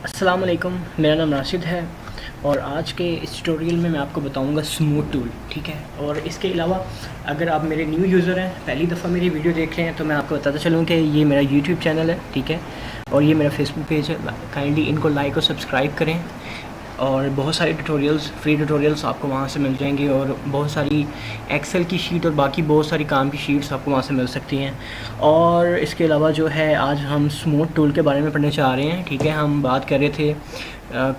अस्सलाम वालेकुम, मेरा नाम राशिद है और आज के इस ट्यूटोरियल में मैं आपको बताऊंगा स्मूथ टूल। ठीक है, और इसके अलावा अगर आप मेरे न्यू यूज़र हैं, पहली दफ़ा मेरी वीडियो देख रहे हैं, तो मैं आपको बताता चलूँ कि ये मेरा यूट्यूब चैनल है। ठीक है, और ये मेरा फेसबुक पेज है। काइंडली इनको लाइक और सब्सक्राइब करें और बहुत सारे फ्री ट्यूटोरियल्स आपको वहाँ से मिल जाएंगे और बहुत सारी एक्सेल की शीट और बाकी बहुत सारी काम की शीट्स आपको वहाँ से मिल सकती हैं। और इसके अलावा जो है, आज हम स्मूथ टूल के बारे में पढ़ने चाह रहे हैं। ठीक है, हम बात कर रहे थे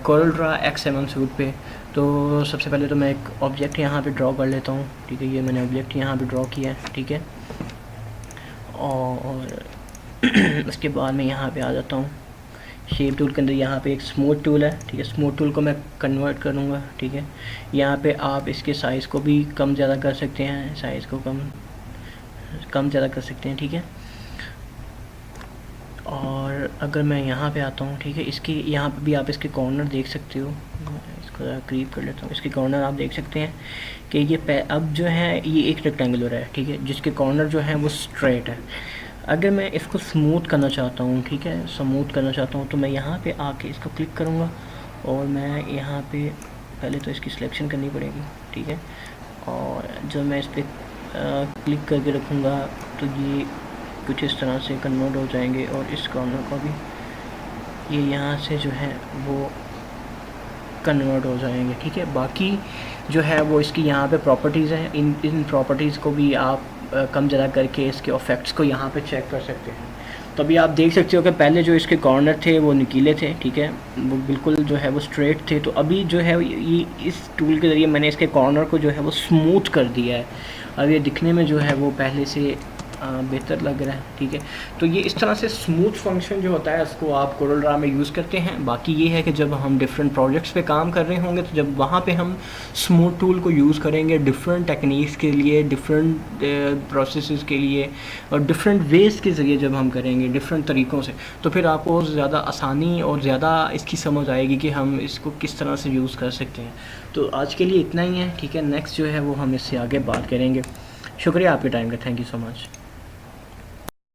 कोरल ड्रा XMM सूट पे। तो सबसे पहले तो मैं एक ऑब्जेक्ट यहाँ पे ड्रॉ कर लेता हूँ। ठीक है, ये मैंने ऑब्जेक्ट यहाँ पे ड्रॉ किया है। ठीक है, और उसके बाद मैं यहाँ पे आ जाता हूँ शेप टूल के अंदर। यहाँ पे एक स्मूथ टूल है। ठीक है, स्मूथ टूल को मैं कन्वर्ट करूँगा। ठीक है, यहाँ पे आप इसके साइज़ को भी कम ज़्यादा कर सकते हैं, साइज़ को कम ज़्यादा कर सकते हैं। ठीक है, और अगर मैं यहाँ पे आता हूँ, ठीक है, इसके यहाँ पे भी आप इसके कॉर्नर देख सकते हो। इसको क्रीप कर लेता हूँ। इसके कॉर्नर आप देख सकते हैं कि ये अब जो है ये एक रेक्टेंगुलर है। ठीक है, जिसके कॉर्नर जो है वो स्ट्रेट है। अगर मैं इसको स्मूथ करना चाहता हूँ, ठीक है, स्मूथ करना चाहता हूँ, तो मैं यहाँ पे आके इसको क्लिक करूँगा और मैं यहाँ पे पहले तो इसकी सिलेक्शन करनी पड़ेगी। ठीक है, और जब मैं इस पर क्लिक करके रखूँगा तो ये कुछ इस तरह से कन्वर्ट हो जाएंगे और इस कॉर्नर को भी ये यहाँ से जो है वो कन्वर्ट हो जाएंगे। ठीक है, बाकी जो है वो इसकी यहाँ पे प्रॉपर्टीज़ हैं। इन प्रॉपर्टीज़ को भी आप कम ज़्यादा करके इसके इफ़ेक्ट्स को यहाँ पे चेक कर सकते हैं। तो अभी आप देख सकते हो कि पहले जो इसके कॉर्नर थे वो नुकीले थे। ठीक है, वो बिल्कुल जो है वो स्ट्रेट थे। तो अभी जो है ये इस टूल के ज़रिए मैंने इसके कॉर्नर को जो है वो स्मूथ कर दिया है। अब ये दिखने में जो है वो पहले से बेहतर लग रहा है। ठीक है, तो ये इस तरह से स्मूथ फंक्शन जो होता है उसको आप कोरल ड्रा में यूज़ करते हैं। बाकी ये है कि जब हम डिफरेंट प्रोजेक्ट्स पे काम कर रहे होंगे तो जब वहाँ पे हम स्मूथ टूल को यूज़ करेंगे डिफरेंट टेक्निक्स के लिए, डिफरेंट प्रोसेसेस के लिए और डिफरेंट वेज के ज़रिए जब हम करेंगे डिफरेंट तरीक़ों से, तो फिर आपको ज़्यादा आसानी और ज़्यादा इसकी समझ आएगी कि हम इसको किस तरह से यूज़ कर सकते हैं। तो आज के लिए इतना ही है। ठीक है, नेक्स्ट जो है वो हम इससे आगे बात करेंगे। शुक्रिया आपके टाइम का। Thank you so much.